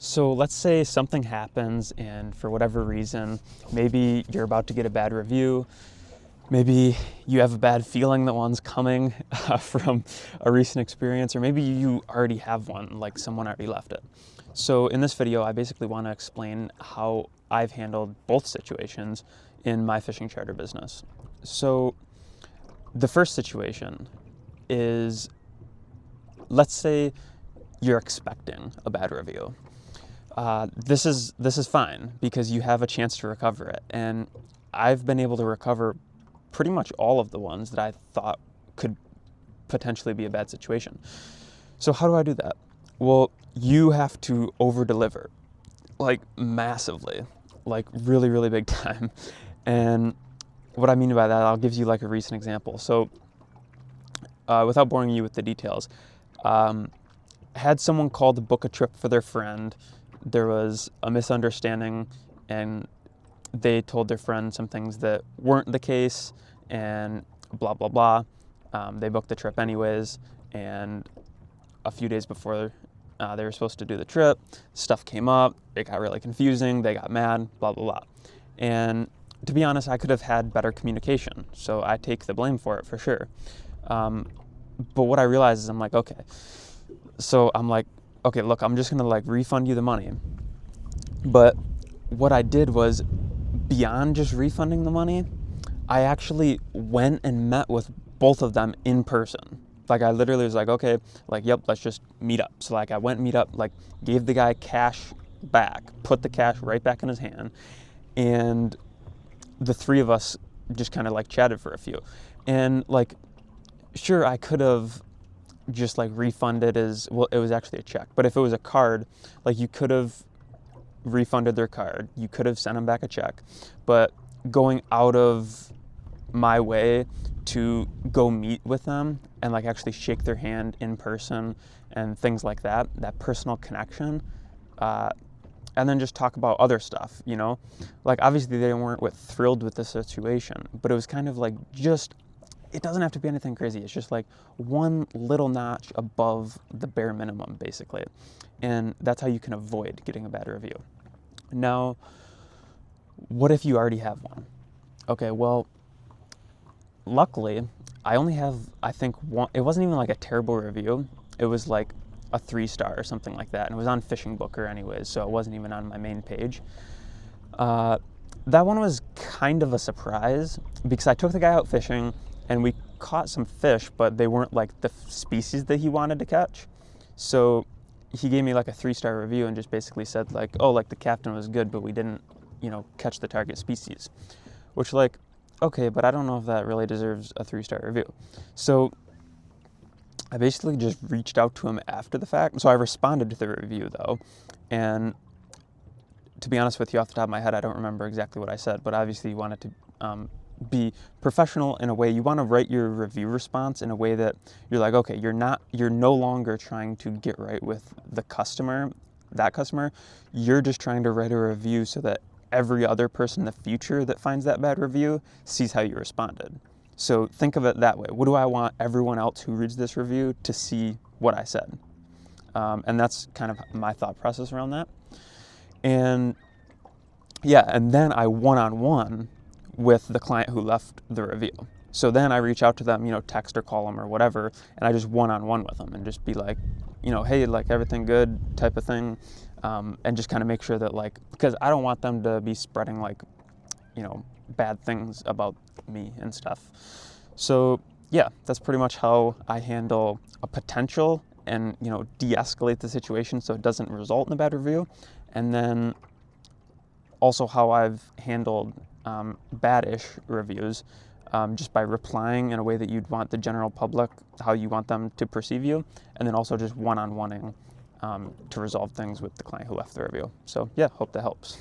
So let's say something happens and for whatever reason, maybe you're about to get a bad review, maybe you have a bad feeling that one's coming from a recent experience, or maybe you already have one, like someone already left it. So in this video, I basically want to explain how I've handled both situations in my fishing charter business. So the first situation is, let's say you're expecting a bad review. This is fine because you have a chance to recover it, and I've been able to recover pretty much all of the ones that I thought could potentially be a bad situation. So how do I do that? Well, you have to over deliver, like massively, like really, really big time. And what I mean by that, I'll give you like a recent example. So without boring you with the details, had someone call to book a trip for their friend. There was a misunderstanding and they told their friend some things that weren't the case and blah, blah, blah. They booked the trip anyways, and a few days before they were supposed to do the trip, stuff came up, it got really confusing, they got mad, blah, blah, blah. And to be honest, I could have had better communication, so I take the blame for it for sure. But what I realized is I'm like, okay, look, I'm just gonna like refund you the money. But what I did was, beyond just refunding the money, I actually went and met with both of them in person. Like I literally was like, okay, like, yep, let's just meet up. So like I went and meet up, like gave the guy cash back, put the cash right back in his hand, and the three of us just kind of like chatted for a few. And like, sure, I could have just like refunded as well. It was actually a check, but if it was a card, like you could have refunded their card, you could have sent them back a check. But going out of my way to go meet with them and like actually shake their hand in person and things like that personal connection, and then just talk about other stuff, you know, like obviously they weren't thrilled with the situation, but it was kind of like, just, it doesn't have to be anything crazy. It's just like one little notch above the bare minimum, basically. And that's how you can avoid getting a bad review. Now, what if you already have one? Okay, well, luckily, I only have, I think, one. It wasn't even like a terrible review. It was like a 3-star or something like that. And it was on Fishing Booker anyways, so it wasn't even on my main page. That one was kind of a surprise because I took the guy out fishing and we caught some fish, but they weren't like the species that he wanted to catch. So he gave me like a 3-star review and just basically said like, oh, like the captain was good, but we didn't, catch the target species. Which, like, okay, but I don't know if that really deserves a 3-star review. So I basically just reached out to him after the fact. So I responded to the review though, and to be honest with you, off the top of my head, I don't remember exactly what I said, but obviously you wanted to be professional in a way. You want to write your review response in a way that you're like, okay, you're no longer trying to get right with that customer. You're just trying to write a review so that every other person in the future that finds that bad review sees how you responded. So think of it that way. What do I want everyone else who reads this review to see what I said? And that's kind of my thought process around that. And yeah, and then I one-on-one with the client who left the review. So then I reach out to them, text or call them or whatever, and I just one-on-one with them and just be like, hey, like everything good type of thing, and just kind of make sure that, like, because I don't want them to be spreading like, bad things about me and stuff. So yeah, that's pretty much how I handle a potential and, de-escalate the situation so it doesn't result in a bad review. And then also how I've handled bad-ish reviews, just by replying in a way that you'd want the general public, how you want them to perceive you, and then also just one-on-oneing to resolve things with the client who left the review. So yeah, hope that helps.